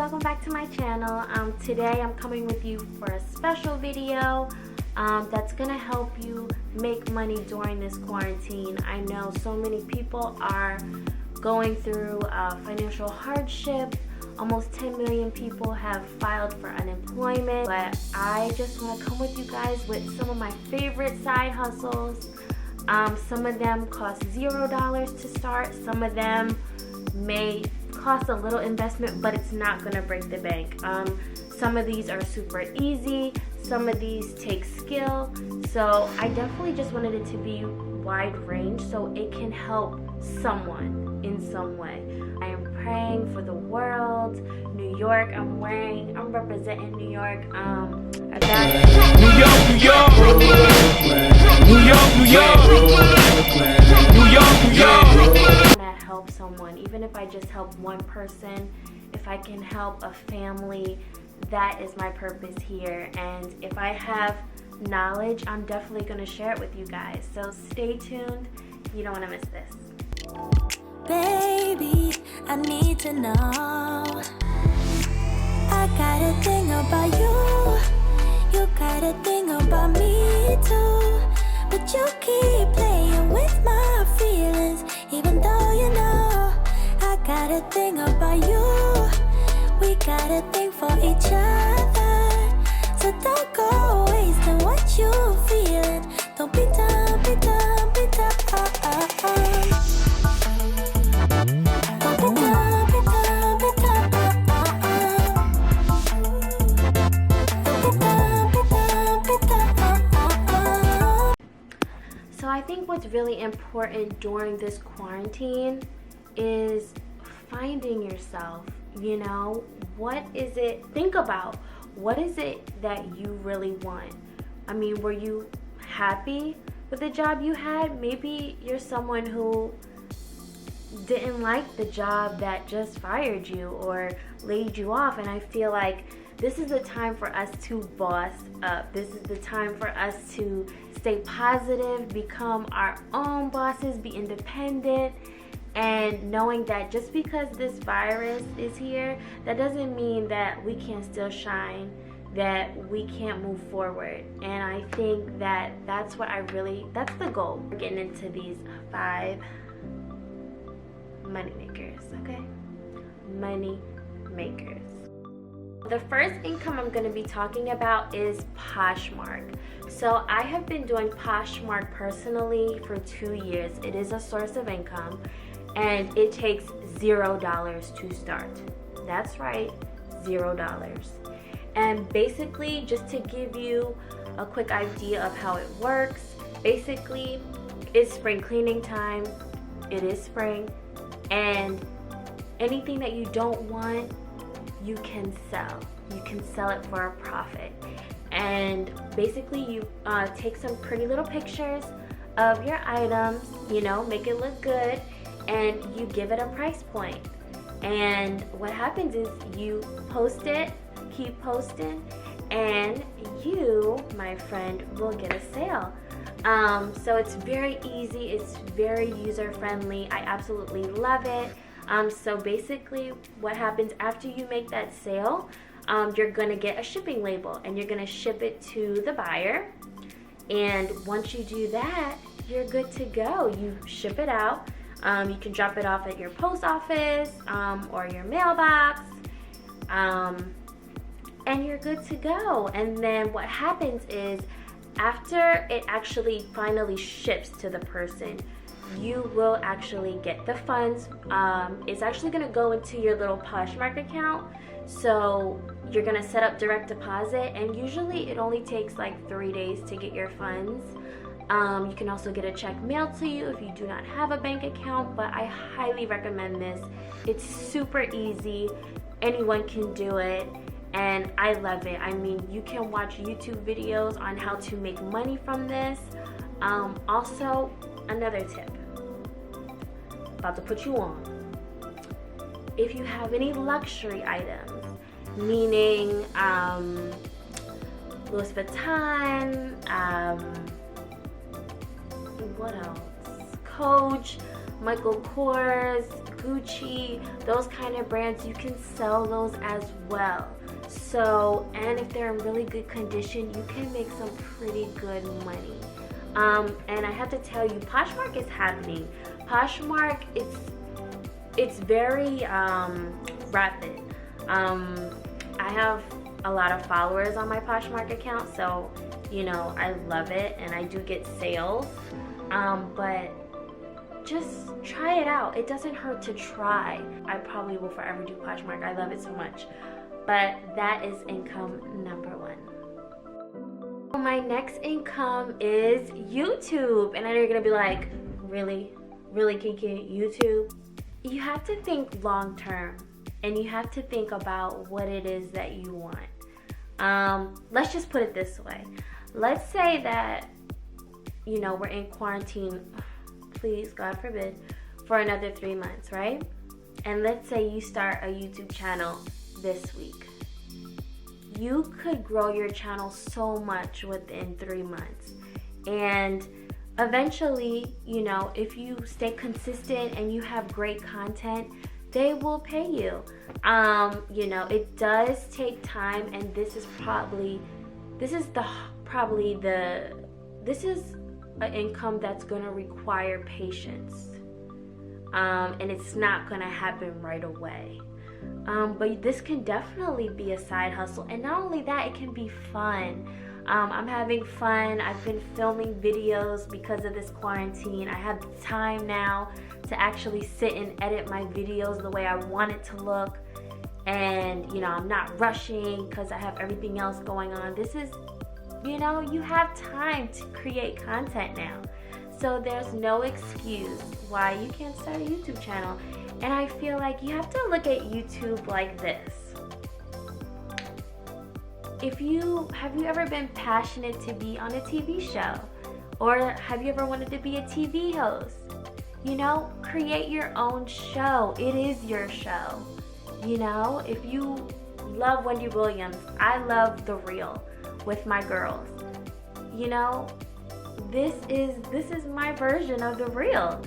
welcome back to my channel. Today I'm coming with you for a special video that's gonna help you make money during this quarantine. I know so many people are going through financial hardship. Almost 10 million people have filed for unemployment, but I just want to come with you guys with some of my favorite side hustles. Some of them cost $0 to start. Some of them may cost a little investment, but it's not going to break the bank. Some of these are super easy. Some of these take skill. So I definitely just wanted it to be wide range so it can help someone in some way. I am praying for the world. New York, I'm representing New York. New York, New York, New York, New York, New York, New York. I want to help someone, even if I just help one person. If I can help a family, that is my purpose here. And if I have knowledge, I'm definitely going to share it with you guys. So stay tuned. You don't want to miss this. Baby, I need to know. I got a thing about you. You got a thing about me too. But you keep playing with my feelings, even though you know I got a thing about you. We got a thing for each other. So don't go wasting what you feeling. Don't be dumb, be dumb, be dumb. So I think what's really important during this quarantine is finding yourself. You know, what is it? Think about what is it that you really want. I mean, were you happy with the job you had? Maybe you're someone who didn't like the job that just fired you or laid you off, and I feel like this is the time for us to boss up. This is the time for us to stay positive, become our own bosses, be independent, and knowing that just because this virus is here, that doesn't mean that we can't still shine, that we can't move forward. And I think that that's the goal. We're getting into these 5 money makers, okay? Money makers. The first income I'm going to be talking about is Poshmark. So I have been doing Poshmark personally for 2 years. It is a source of income, and it takes $0 to start. That's right, $0. And basically, just to give you a quick idea of how it works, basically it's spring cleaning time. It is spring, and anything that you don't want, you can sell. You can sell it for a profit. And basically you take some pretty little pictures of your items, you know, make it look good, and you give it a price point. And what happens is you post it, keep posting, and you, my friend, will get a sale. So it's very easy, it's very user-friendly. I absolutely love it. So basically what happens after you make that sale, you're gonna get a shipping label and you're gonna ship it to the buyer. And once you do that, you're good to go. You ship it out. You can drop it off at your post office or your mailbox, and you're good to go. And then what happens is after it actually finally ships to the person, you will actually get the funds. It's actually going to go into your little Poshmark account. So you're going to set up direct deposit, and usually it only takes like 3 days to get your funds. You can also get a check mailed to you if you do not have a bank account, but I highly recommend this. It's super easy. Anyone can do it, and I love it. I mean, you can watch YouTube videos on how to make money from this. Also, another tip, about to put you on. If you have any luxury items, meaning Louis Vuitton, what else? Coach, Michael Kors, Gucci, those kind of brands, you can sell those as well. So, and if they're in really good condition, you can make some pretty good money. And I have to tell you, Poshmark is happening. Poshmark, it's very rapid. I have a lot of followers on my Poshmark account, so you know, I love it, and I do get sales. But just try it out. It doesn't hurt to try. I probably will forever do Poshmark. I love it so much. But that is income number one. My next income is YouTube. And I know you're gonna be like, really? Really, Kiki? YouTube? You have to think long term, and you have to think about what it is that you want. Let's just put it this way. Let's say that, you know, we're in quarantine, please, God forbid, for another 3 months, right? And let's say you start a YouTube channel this week. You could grow your channel so much within 3 months. And eventually, you know, if you stay consistent and you have great content, they will pay you. You know, it does take time, and this is an income that's gonna require patience. And it's not gonna happen right away. But this can definitely be a side hustle. And not only that, it can be fun. I'm having fun. I've been filming videos because of this quarantine. I have time now to actually sit and edit my videos the way I want it to look. And, you know, I'm not rushing because I have everything else going on. This is, you know, you have time to create content now. So there's no excuse why you can't start a YouTube channel. And I feel like you have to look at YouTube like this. Have you ever been passionate to be on a TV show? Or have you ever wanted to be a TV host? You know, create your own show. It is your show. You know, if you love Wendy Williams, I love The Real with my girls. You know, this is my version of The Real.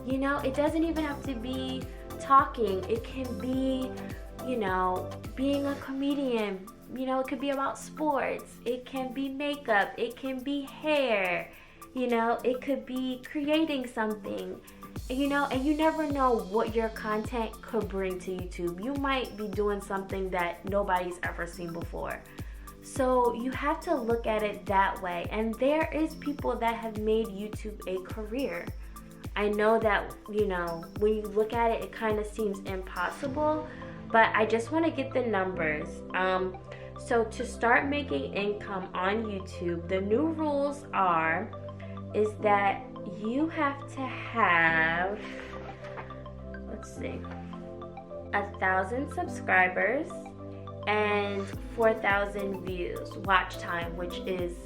You know, it doesn't even have to be talking. It can be, you know, being a comedian. You know, it could be about sports. It can be makeup. It can be hair. You know, it could be creating something. You know, and you never know what your content could bring to YouTube. You might be doing something that nobody's ever seen before. So you have to look at it that way. And there is people that have made YouTube a career. I know that, you know, when you look at it, it kind of seems impossible, but I just want to get the numbers. So to start making income on YouTube, the new rules is that you have to have, let's see, 1,000 subscribers and 4,000 views, watch time, which is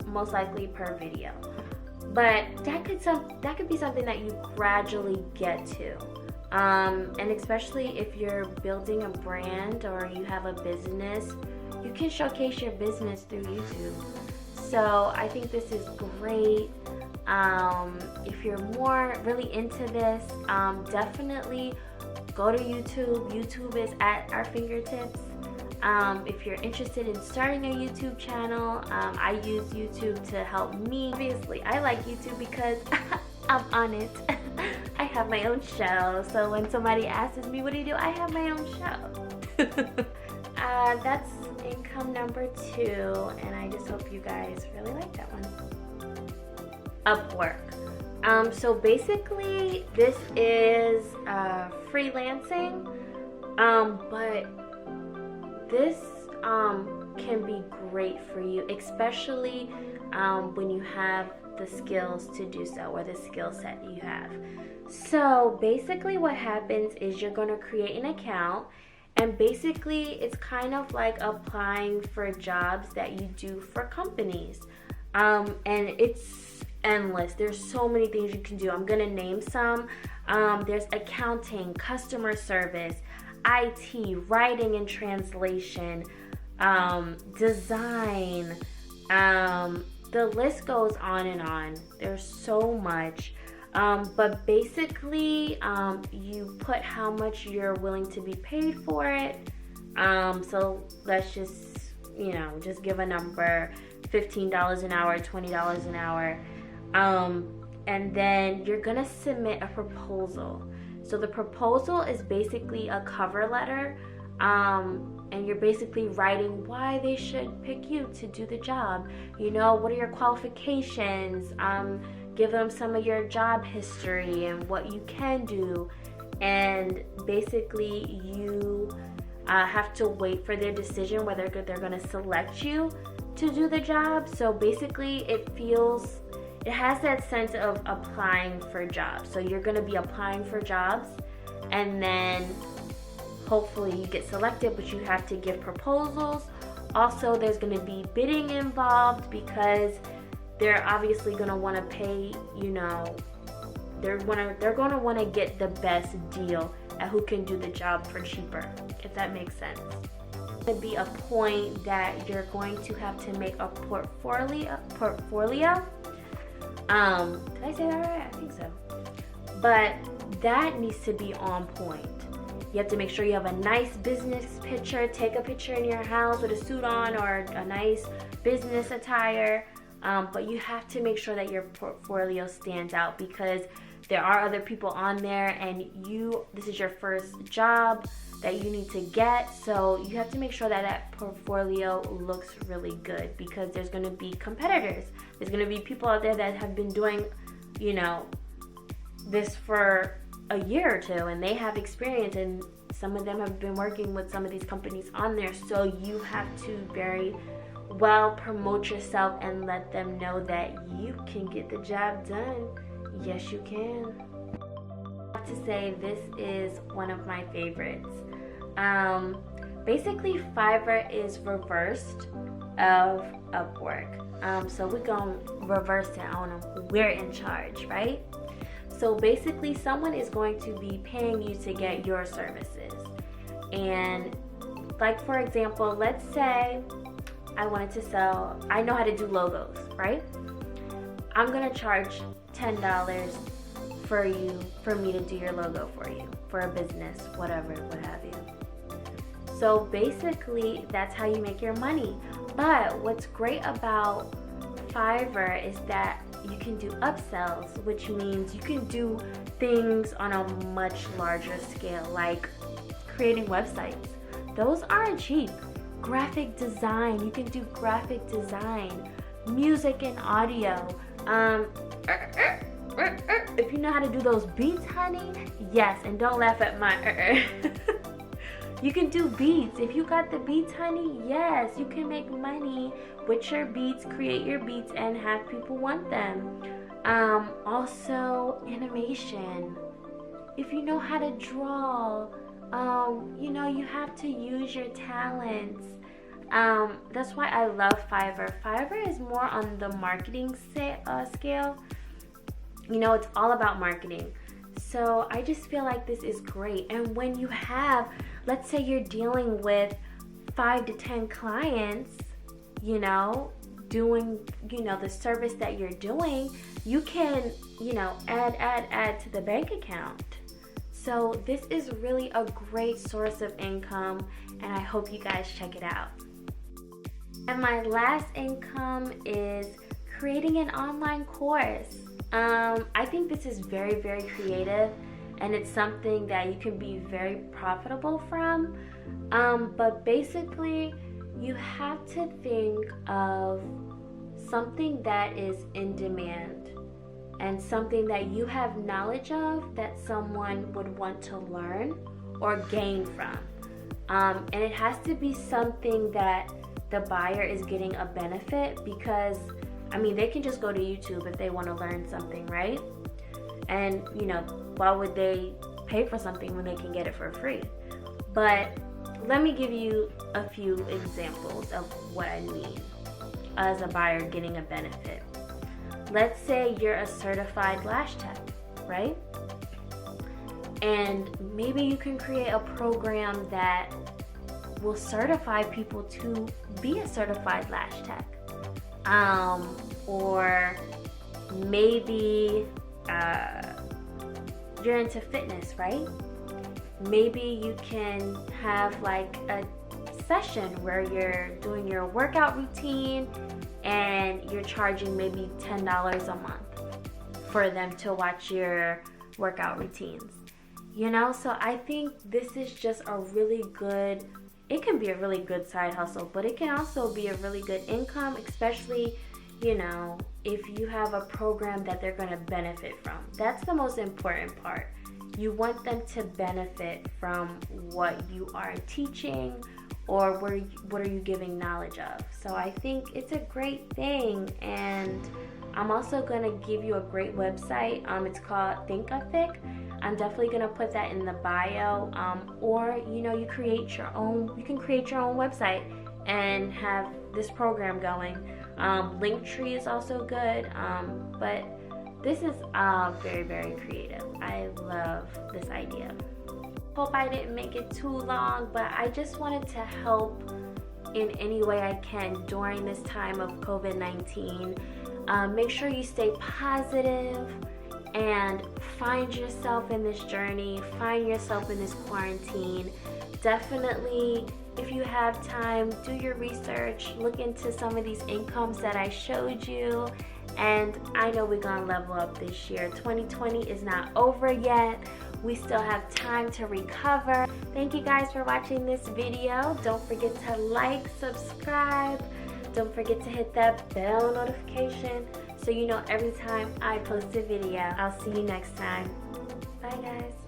most likely per video. But that could be something that you gradually get to. And especially if you're building a brand or you have a business, you can showcase your business through YouTube. So I think this is great. If you're really into this, definitely go to YouTube. YouTube is at our fingertips. If you're interested in starting a YouTube channel, I use YouTube to help me. Obviously, I like YouTube because I'm on it. I have my own show. So when somebody asks me, what do you do? I have my own show. That's income number 2, and I just hope you guys really like that one. Upwork. So basically, this is freelancing, but this can be great for you, especially when you have the skills to do so, or the skill set you have. So basically what happens is you're going to create an account, and basically it's kind of like applying for jobs that you do for companies, and it's endless. There's so many things you can do. I'm going to name some. There's accounting, customer service, IT, writing and translation, design, the list goes on and on. There's so much. But basically, you put how much you're willing to be paid for it. So let's just, just give a number, $15 an hour, $20 an hour. And then you're gonna submit a proposal. So the proposal is basically a cover letter, and you're basically writing why they should pick you to do the job. What are your qualifications? Give them some of your job history and what you can do. And basically you have to wait for their decision whether they're gonna select you to do the job. So basically it has that sense of applying for jobs. So you're gonna be applying for jobs, and then hopefully you get selected, but you have to give proposals. Also, there's gonna be bidding involved because they're obviously gonna wanna pay, they're gonna wanna get the best deal at who can do the job for cheaper, if that makes sense. To be a point that you're going to have to make a portfolio. Did I say that right? I think so. But that needs to be on point. You have to make sure you have a nice business picture. Take a picture in your house with a suit on or a nice business attire. But you have to make sure that your portfolio stands out, because there are other people on there, and this is your first job that you need to get. So you have to make sure that portfolio looks really good, because there's going to be competitors. There's going to be people out there that have been doing, this for a year or two, and they have experience, and some of them have been working with some of these companies on there. So you have to very well promote yourself and let them know that you can get the job done. Yes, you can. I have to say, this is one of my favorites. Basically, Fiverr is reversed of Upwork. So we're gonna reverse it on them. We're in charge, right? So basically, someone is going to be paying you to get your services. And like, for example, let's say I know how to do logos, right? I'm gonna charge $10 for me to do your logo for you, for a business, whatever, what have you. So basically, that's how you make your money. But what's great about Fiverr is that you can do upsells, which means you can do things on a much larger scale, like creating websites. Those aren't cheap. Graphic design, you can do graphic design, music and audio. If you know how to do those beats, honey, yes, and don't laugh at my You can do beats. If you got the beats, honey, yes, you can make money with your beats, create your beats, and have people want them. Also, animation. If you know how to draw, you have to use your talents. That's why I love Fiverr. Fiverr is more on the marketing scale. It's all about marketing. So I just feel like this is great. And when you have, let's say you're dealing with 5 to 10 clients, doing, the service that you're doing, you can, add to the bank account. So this is really a great source of income, and I hope you guys check it out. And my last income is creating an online course. I think this is very, very creative, and it's something that you can be very profitable from. But basically, you have to think of something that is in demand and something that you have knowledge of that someone would want to learn or gain from. And it has to be something that the buyer is getting a benefit, because they can just go to YouTube if they want to learn something, right? And why would they pay for something when they can get it for free? But let me give you a few examples of what I mean as a buyer getting a benefit. Let's say you're a certified lash tech, right? And maybe you can create a program that will certify people to be a certified lash tech. Or maybe you're into fitness, right? Maybe you can have like a session where you're doing your workout routine and you're charging maybe $10 a month for them to watch your workout routines. You know, so I think this is just a really good, it can be a really good side hustle, but it can also be a really good income, especially, you know, if you have a program that they're going to benefit from. That's the most important part. You want them to benefit from what you are teaching or what are you giving knowledge of. So I think it's a great thing, and I'm also going to give you a great website. It's called Thinkific. I'm definitely going to put that in the bio, or you know, you can create your own website and have this program going. Linktree is also good, but this is very, very creative. I love this idea. Hope I didn't make it too long, but I just wanted to help in any way I can during this time of COVID-19. Make sure you stay positive and find yourself in this journey, find yourself in this quarantine. Definitely, if you have time, do your research, look into some of these incomes that I showed you, and I know we're gonna level up this year. 2020 is not over yet. We still have time to recover. Thank you guys for watching this video. Don't forget to like, subscribe. Don't forget to hit that bell notification so you know every time I post a video. I'll see you next time. Bye guys.